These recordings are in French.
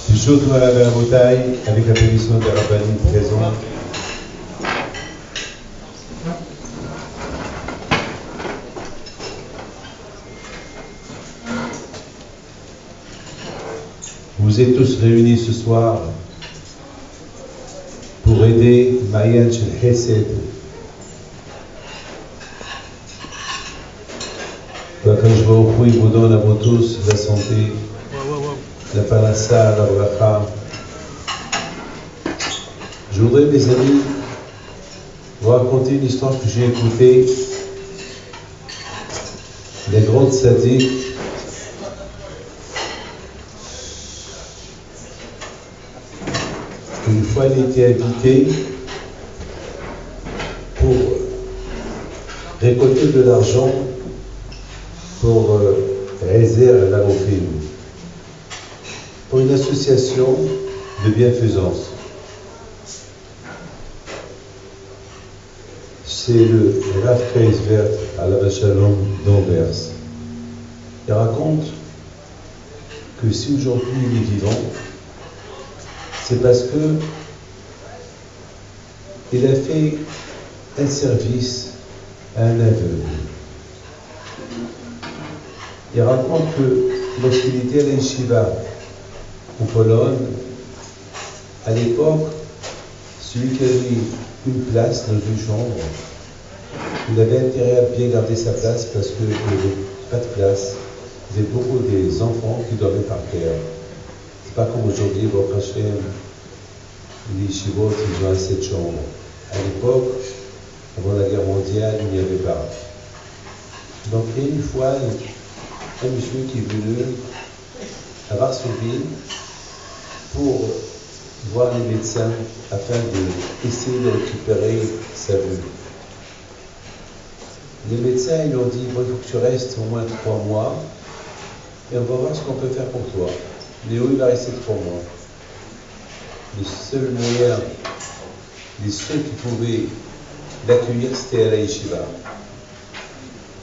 Toujours à la bouteille avec la permission de Rabbani présent. Vous êtes tous réunis ce soir pour aider Mayan Shel Chesed. Qu'Akadosh Baruch Hu vous donne à vous tous la santé, la parnassa, la bracha. Je voudrais, mes amis, vous raconter une histoire que j'ai écoutée des grands tzaddik. Une fois, il était invité pour récolter de l'argent pour réserve la Rofim, pour une association de bienfaisance. C'est le Rav Kreisvert Alav Shalom d'Anvers. Il raconte que si aujourd'hui il est vivant, c'est parce que il a fait un service à un aveugle. Il raconte que lorsqu'il était à l'Yeshiva en Pologne, à l'époque, celui qui avait une place dans une chambre, il avait intérêt à bien garder sa place parce qu'il n'y avait pas de place. Il y avait beaucoup des enfants qui dormaient par terre. C'est pas comme aujourd'hui, Baruch Hashem, les yeshivot, ils ont assez de chambres. À l'époque, avant la guerre mondiale, il n'y avait pas. Donc, il y a une fois, un monsieur qui est venu à Varsovie pour voir les médecins afin d'essayer de récupérer sa vue. Les médecins ils ont dit bon, il faut que tu restes au moins 3 mois et on va voir ce qu'on peut faire pour toi. Léo il va rester 3 mois. Le seul moyen, les seuls qui pouvaient l'accueillir c'était à la yeshiva.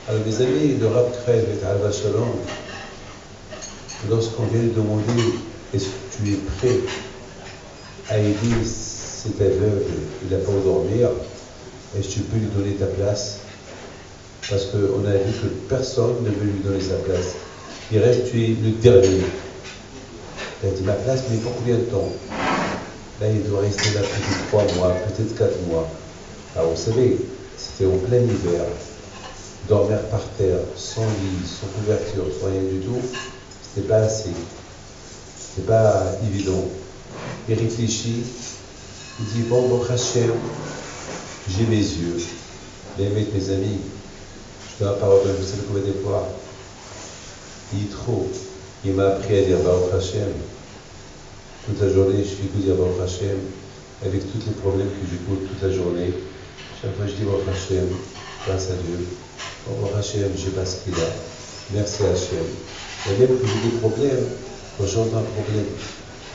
Alors mes amis, le Rav Krev et Alav Shalom, lorsqu'on vient lui demander est-ce que tu es prêt à aider cet aveugle, il n'a pas où dormir, est-ce que tu peux lui donner ta place? Parce qu'on a vu que personne ne veut lui donner sa place. Il reste, tu es le dernier. Il a dit ma place, mais pour combien de temps? Là, il doit rester là peut-être 3 mois, peut-être 4 mois. Alors vous savez, c'était en plein hiver. Dormir par terre, sans lit, sans couverture, sans rien du tout, c'était pas assez. C'était pas évident. Il réfléchit, il dit bon, Baruch Hashem, j'ai mes yeux. Les mecs, mes amis, je dois la parole de vous savez combien de fois. Il est trop. Il m'a appris à dire Baruch Hashem. Toute la journée, je fais que dire Baruch Hashem, avec tous les problèmes que j'écoute toute la journée. Chaque fois, je dis Baruch Hashem, grâce à Dieu. Baruch Hashem, j'ai pas ce qu'il a. Merci Hashem. Et même que j'ai des problèmes, quand j'entends un problème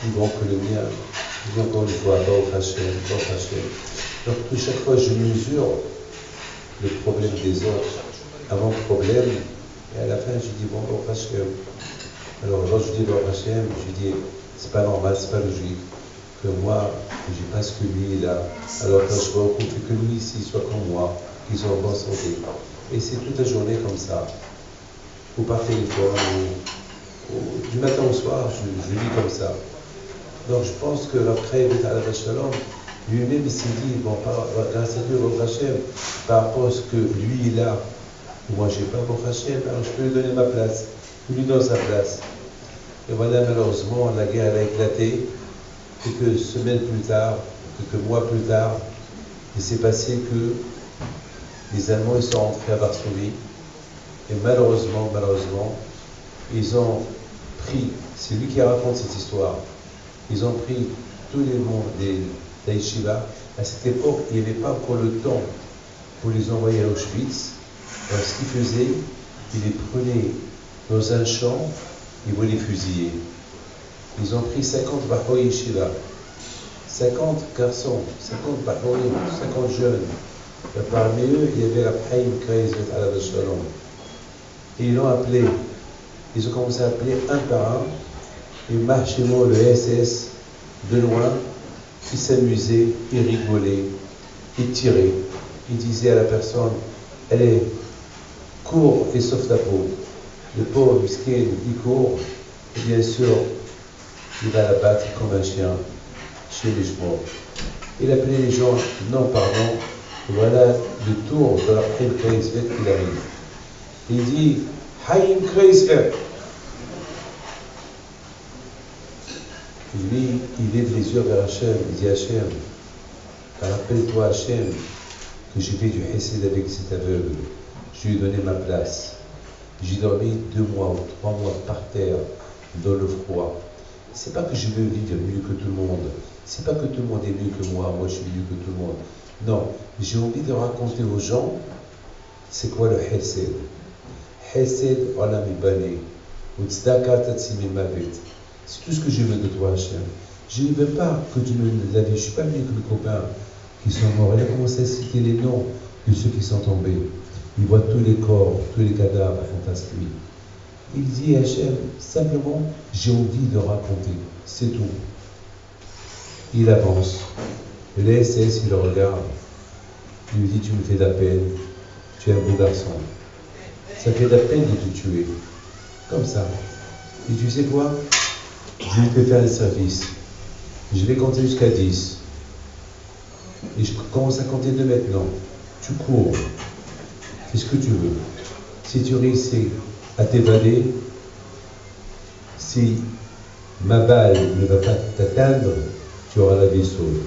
plus grand que le mien, je dis encore une fois Baruch Hashem, Baruch Hashem. Donc, chaque fois, je mesure le problème des autres avant le problème, et à la fin, je dis bon, Baruch Hashem. Alors, je dis Baruch Hashem, je dis c'est pas normal, c'est pas logique que moi, j'ai pas ce que lui il a. Alors, quand je vois que lui ici soit comme moi, qu'ils soient en bonne santé. Et c'est toute la journée comme ça. Ou par téléphone, ou du matin au soir, je lis comme ça. Donc je pense que après, Alav Shalom, lui-même il s'est dit, bon, grâce à Dieu, Baruch Hashem, par rapport à ce que lui il a, moi j'ai pas Baruch Hashem, alors je peux lui donner ma place, lui donne sa place. Et voilà, malheureusement, la guerre elle a éclaté, quelques semaines plus tard, quelques mois plus tard, il s'est passé que les Allemands ils sont rentrés à Varsovie, et malheureusement, ils ont pris, c'est lui qui raconte cette histoire, ils ont pris tous les membres des yeshivas. À cette époque, il n'y avait pas encore le temps pour les envoyer à Auschwitz. Alors ce qu'ils faisaient, ils les prenaient dans un champ, ils voulaient les fusiller. Ils ont pris 50 Bahoi Yeshiva, 50 garçons, 50 Bahoi, 50 jeunes. Et parmi eux, il y avait la Chaim Kreisvert Alav Shalom. Et ils l'ont appelé Ils ont commencé à appeler un par un. Et Mahchemo, le SS, de loin, il s'amusait, il rigolait, il tirait. Il disait à la personne, allez, cours et sauve ta peau. Le pauvre miskin, il court, et bien sûr, il va la battre comme un chien chez les chevaux. Il appelait les gens, non, pardon, voilà le tour de la Haïm Kreisvet qu'il arrive. Il dit, Haïm Kreisvet. Lui, il lève les yeux vers Hachem, il dit Hachem, rappelle-toi Hachem, que j'ai fait du hesed avec cet aveugle. Je lui ai donné ma place. J'ai dormi 2 mois ou 3 mois par terre, dans le froid. C'est pas que je veux vivre mieux que tout le monde. C'est pas que tout le monde est mieux que moi je suis mieux que tout le monde. Non, j'ai envie de raconter aux gens, c'est quoi le hesed. Hesed, olam ibane, ou tzedaka tatzimi mavet. C'est tout ce que je veux de toi, Hachem. Je ne veux pas que tu me la vie. Je ne suis pas mieux que mes copains qui sont morts. Il a commencé à citer les noms de ceux qui sont tombés. Il voit tous les corps, tous les cadavres fantastique. Il dit Hachem, simplement, j'ai envie de raconter. C'est tout. Il avance. Le SS, il le regarde. Il lui dit, tu me fais de la peine. Tu es un beau garçon. Ça fait de la peine de te tuer. Comme ça. Et tu sais quoi? Je vais te faire un service. Je vais compter jusqu'à 10. Et je commence à compter de maintenant. Tu cours. Fais ce que tu veux. Si tu réussis à t'évader, si ma balle ne va pas t'atteindre, tu auras la vie sauve.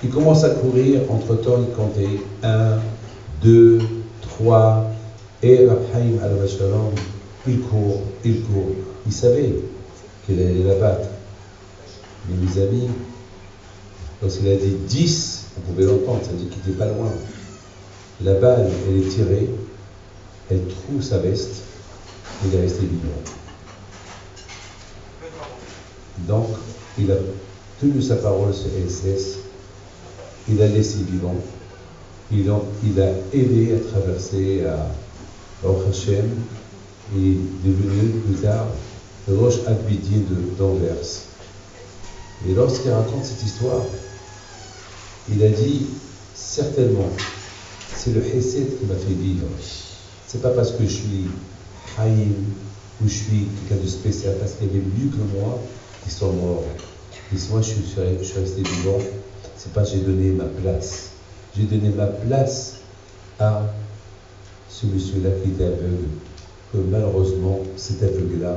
Il commence à courir. Entre-temps, il comptait 1, 2, 3. Et Rab Haïm al-Shalom, il court. Il savait qu'il allait la battre. Mais mes amis, lorsqu'il a dit 10, on pouvait l'entendre, ça veut dire qu'il n'était pas loin. La balle, elle est tirée, elle trouve sa veste, il est resté vivant. Donc, il a tenu sa parole sur SS, il a laissé vivant, il a aidé à traverser à Baruch Hashem, et est devenu plus tard le Rosh Abidi d'Anvers. Et lorsqu'il raconte cette histoire, il a dit, certainement, c'est le Hesed qui m'a fait vivre. C'est pas parce que je suis Haïm ou je suis quelqu'un de spécial, parce qu'il y avait mieux que moi qui sont morts. Et si moi je suis resté vivant, c'est parce que j'ai donné ma place. J'ai donné ma place à ce monsieur-là qui était aveugle, que malheureusement, cet aveugle-là,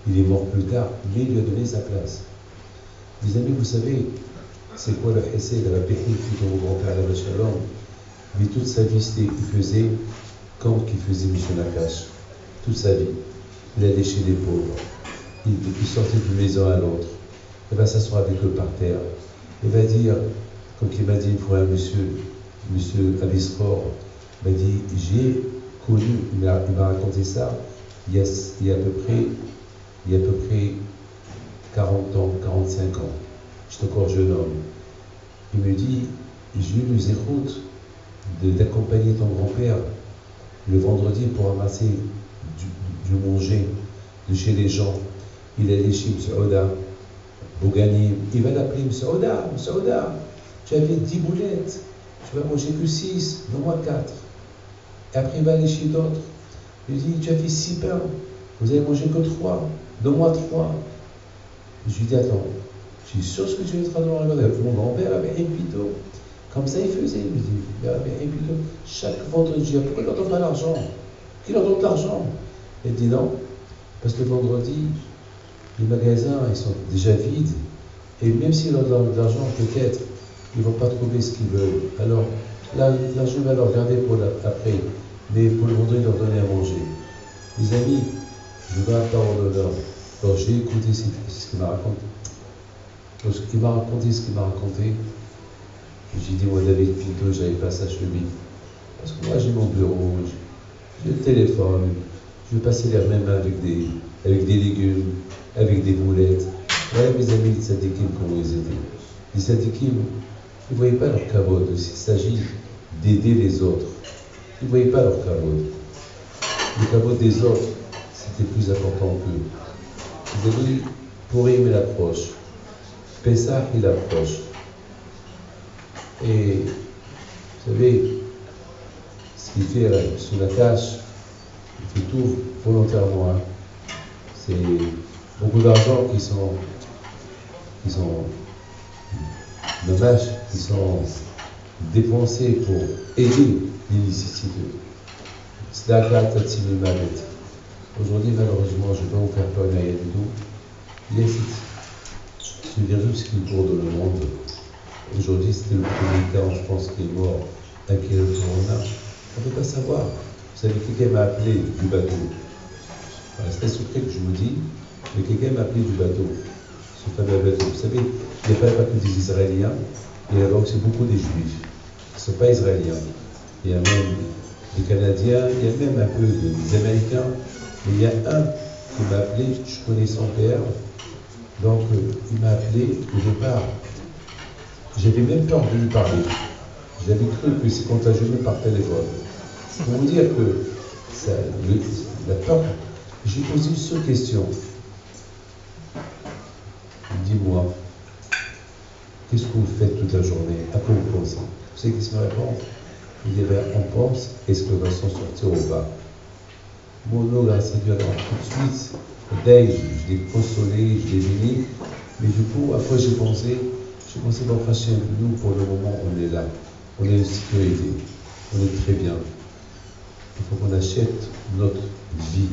il est mort plus tard, mais il lui a donné sa place. Mes amis, vous savez, c'est quoi le Hesed de la Béhi qui est mon grand-père à la Shalom? Mais toute sa vie, il faisait comme qu'il faisait M. Nakash. Toute sa vie. Il allait chez les pauvres. Il sortait d'une maison à l'autre. Il va s'asseoir avec eux par terre. Il va dire, comme il m'a dit une fois un monsieur Abisror, il m'a dit, j'ai connu, il m'a raconté ça, il y a à peu près 40 ans, 45 ans. J'étais encore jeune homme. Il me dit, j'ai eu le zéroute d'accompagner ton grand-père le vendredi pour ramasser du manger de chez les gens. Il allait chez M. Oda, Bougani. Il va l'appeler M. Oda, tu avais 10 boulettes, tu vas manger que 6, donne-moi 4. Et après, il va aller chez d'autres. Il dit, tu as fait 6 pains, vous avez mangé que 3, donne-moi 3. Je lui dis, attends, je suis sûr ce que tu es en train de me regarder. Mon grand-père avait un pito. Comme ça, il faisait. Il me dit, il avait un pito. Chaque vendredi, pourquoi il leur donne pas l'argent? Qui leur donne de l'argent? Il dit non, parce que le vendredi, les magasins, ils sont déjà vides. Et même s'ils leur donnent de l'argent, peut-être, ils ne vont pas trouver ce qu'ils veulent. Alors, l'argent va leur garder pour après. Mais pour le vendredi, leur donner à manger. Les amis, je donne la parole d'honneur. Alors, j'ai écouté ce qu'il m'a raconté. Lorsqu'il m'a raconté ce qu'il m'a raconté, j'ai dit, moi, David Pinto, je n'avais pas sa cheville. Parce que moi, j'ai mon bureau, j'ai le téléphone, je vais passer les mêmes mains avec des légumes, avec des boulettes. Voilà mes amis, les tzadikim, comment ils étaient. Les tzadikim, ils ne voyaient pas leur kavod. S'il s'agit d'aider les autres, ils ne voyaient pas leur kavod. Le kavod des autres, c'était plus important qu'eux. Vous avez dit, Pourim il approche, Pessah il approche. Et vous savez, ce qu'il fait sous la tâche, il fait tout volontairement. Hein. C'est beaucoup d'argent qui sont dommages, qui sont dépensés pour aider les nécessiteux. Aujourd'hui, malheureusement, je ne vais pas vous faire peur rien du tout. Il y a ce virus qui court dans le monde. Aujourd'hui, c'était le premier cas, je pense, qui est mort avec le corona. On ne peut pas savoir. Vous savez, quelqu'un m'a appelé du bateau. Voilà, c'est un secret que je vous dis, mais quelqu'un m'a appelé du bateau. Ce fameux bateau. Vous savez, il n'y a pas que des Israéliens, il y a donc beaucoup des Juifs qui ne sont pas Israéliens. Il y a même des Canadiens, il y a même un peu des Américains. Mais il y a un qui m'a appelé, je connais son père, donc il m'a appelé au départ. J'avais même peur de lui parler. J'avais cru que c'est contagieux même par téléphone. Pour vous dire que la peur, j'ai posé une seule question. Dis-moi, qu'est-ce que vous faites toute la journée? À quoi vous pensez? Vous savez qu'est-ce qu'il me répond? Il dit, on pense, est-ce que va s'en sortir ou pas? Mon nom, grâce à Dieu, alors tout de suite, dès je l'ai consolé, je l'ai béni, mais du coup, après j'ai pensé, bon, Hachem, nous, pour le moment, on est là, on est en sécurité, on est très bien. Il faut qu'on achète notre vie.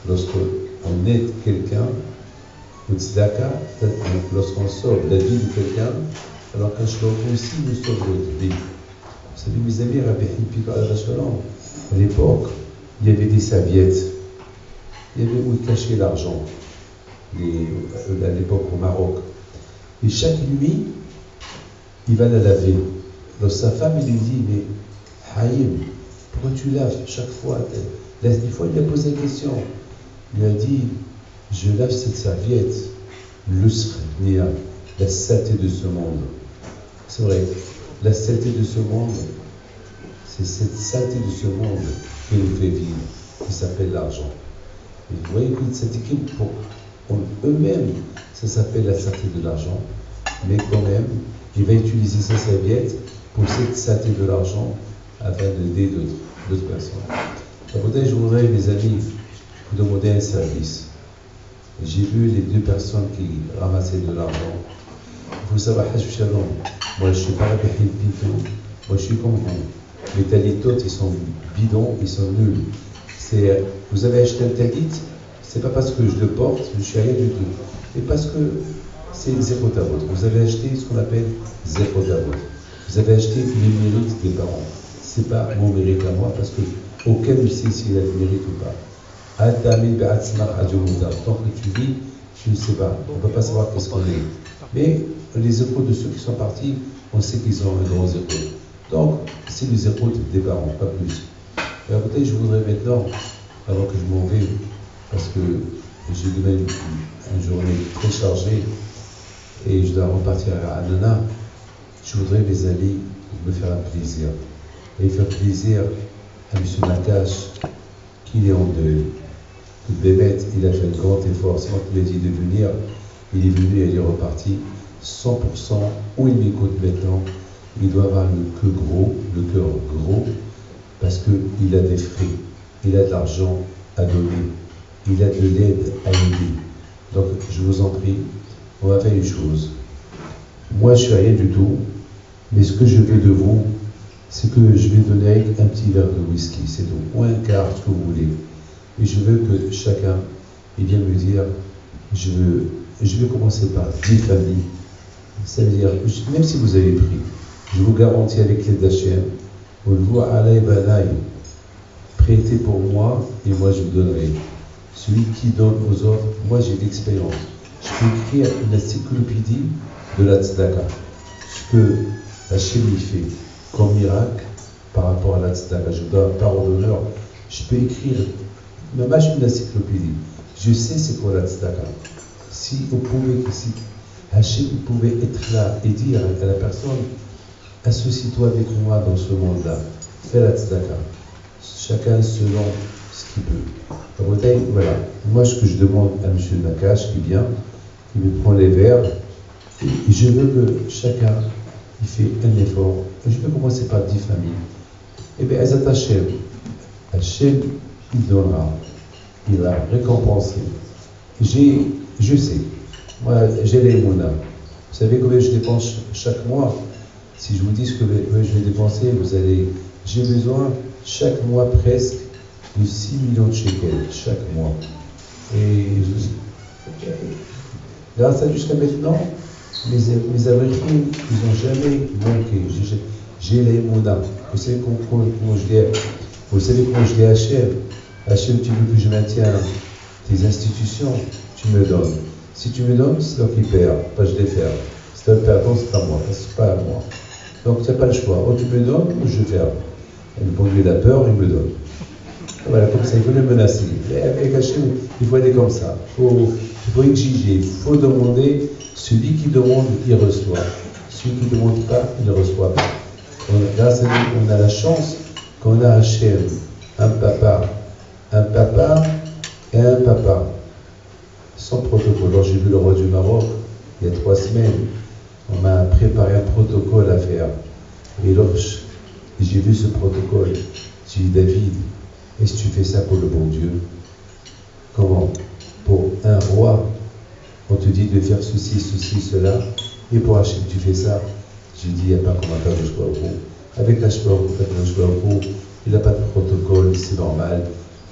Lorsqu'on aide quelqu'un, au tzedaka, lorsqu'on sauve la vie de quelqu'un, alors qu'un shlomo aussi nous sauve notre vie. Vous savez, mes amis, Rabbi Hipika al-Shalom, à l'époque, il y avait des serviettes. Il y avait où cacher l'argent, à l'époque au Maroc. Et chaque nuit, il va la laver. Donc sa femme, il lui dit, mais Haïm, pourquoi tu laves chaque fois? Une fois, il lui a posé la question. Il lui a dit, je lave cette serviette, l'usrnia, la saleté de ce monde. C'est vrai, la saleté de ce monde, c'est cette saleté de ce monde qui nous fait vivre, qui s'appelle l'argent. Et vous voyez que cette équipe, pour eux-mêmes, ça s'appelle la saleté de l'argent, mais quand même, il va utiliser sa serviette pour cette saleté de l'argent afin d'aider d'autres personnes. Après, je voudrais, mes amis, vous demander un service. J'ai vu les deux personnes qui ramassaient de l'argent. Il faut savoir, moi je ne suis pas Rabbi Pinto, moi je suis comme vous. Les talitotes, ils sont bidons, ils sont nuls. Vous avez acheté un talit, c'est pas parce que je le porte, je suis rien du tout. Mais parce que c'est zéro tavot. Vous avez acheté ce qu'on appelle zéro tavot. Vous avez acheté les mérites des parents. C'est pas mon mérite à moi parce que aucun ne sait s'il a le mérite ou pas. Tant que tu vis, tu ne sais pas. On ne peut pas savoir qu'est-ce qu'on est. Mais les échos de ceux qui sont partis, on sait qu'ils ont un gros écho. Donc, c'est les échos des parents, pas plus. Et écoutez, je voudrais maintenant, avant que je m'en vais, parce que j'ai demain une journée très chargée et je dois repartir à Hanouna, je voudrais, mes amis, me faire un plaisir. Et faire plaisir à M. Nakash, qu'il est en deuil. Que Bémet, il a fait un grand effort. C'est moi qui lui ai dit de venir. Il est venu et il est reparti 100%. Où il m'écoute maintenant, il doit avoir le cœur gros, parce qu'il a des frais, il a de l'argent à donner, il a de l'aide à aider. Donc, je vous en prie, on va faire une chose. Moi, je ne suis rien du tout, mais ce que je veux de vous, c'est que je vais donner un petit verre de whisky, c'est tout, ou un quart, ce que vous voulez. Et je veux que chacun, il vienne me dire, je vais commencer par 10 familles. Ça veut dire, même si vous avez pris, je vous garantis avec l'aide d'Hachem, vous le voyez à l'aïbanaï, prêtez pour moi et moi je vous donnerai. Celui qui donne aux autres, moi j'ai l'expérience. Je peux écrire une encyclopédie de la tzedaka. Ce que Hachem y fait comme miracle par rapport à la tzedaka. Je vous donne parole d'honneur. Je peux écrire même une encyclopédie. Je sais c'est quoi la tzedaka. Si vous pouvez, si Hachem pouvait être là et dire à la personne, associe-toi avec moi dans ce monde-là, fais la tzedaka. Chacun selon ce qu'il peut. La Bretagne, voilà. Moi, ce que je demande à M. Nakache, qui vient, qui me prend les verres, et je veux que chacun il fait un effort. Et je peux commencer par 10 familles. Eh bien, elles attachent Hachem. Hachem, il donnera. Il va récompenser. Je sais. Moi, j'ai les monas. Vous savez combien je dépense chaque mois? Si je vous dis ce que je vais dépenser, j'ai besoin chaque mois presque de 6 millions de shekels, chaque mois. Et grâce à jusqu'à maintenant, mes avrillons, ils n'ont jamais manqué. J'ai les monas. Vous savez comment je dis à Hachem? Hachem, tu veux que je maintienne tes institutions, tu me donnes. Si tu me donnes, c'est toi qui perds, pas je les perds. Si tu le perds, c'est à moi, c'est pas à moi. Donc tu n'as pas le choix. Ou tu me donnes, ou je ferme. Et le bon Dieu, la peur, il me donne. Voilà, comme ça, il faut le menacer. Et avec Hachem, il faut aller comme ça. Il faut exiger, il faut demander. Celui qui demande, il reçoit. Celui qui ne demande pas, il ne reçoit pas. Grâce à lui, on a la chance qu'on a Hachem, un papa et un papa. Sans protocole. Alors j'ai vu le roi du Maroc, il y a 3 semaines, on m'a préparé un protocole à faire. Et lorsque j'ai vu ce protocole, j'ai dit, David, est-ce que tu fais ça pour le bon Dieu? Comment? Pour un roi, on te dit de faire ceci, cela, et pour Hachem, tu fais ça. J'ai dit, il n'y a pas comment faire de Shkoakou. Avec Hachem, il n'a pas de protocole, c'est normal.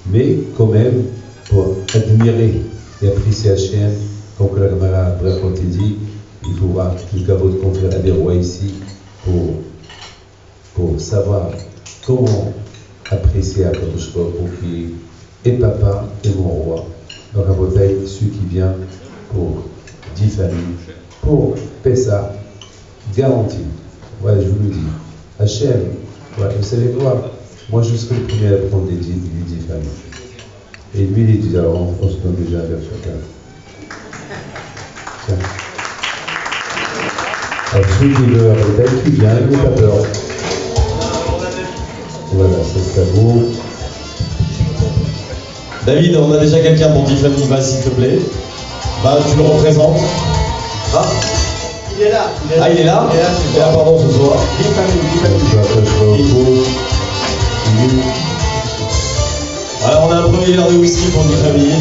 Mais quand même, pour admirer et apprécier Hachem, comme que la Gemara Brachot dit, il faut voir le kavod qu'on fait à des rois ici pour savoir comment apprécier Akadosh Baruch Hu qui est papa et mon roi. Donc à Bretagne, celui qui vient pour 10 familles, pour Pessah, garanti. Ouais, je vous le dis. Hachem, ouais, vous savez quoi? Moi, je serai le premier à prendre les 10 familles. Et lui, il dit, alors, on se donne déjà un verre chacun. Tiens. Alors, celui qui veut arrêter, qui vient, il n'a pas peur. Voilà, c'est très beau. David, on a déjà quelqu'un pour 10 familles, va s'il te plaît. Va, tu le représentes. Ah, il est là. Ah, il est là? Ah, pardon, ce soir. 10 familles. Alors, on a un premier verre de whisky pour 10 familles.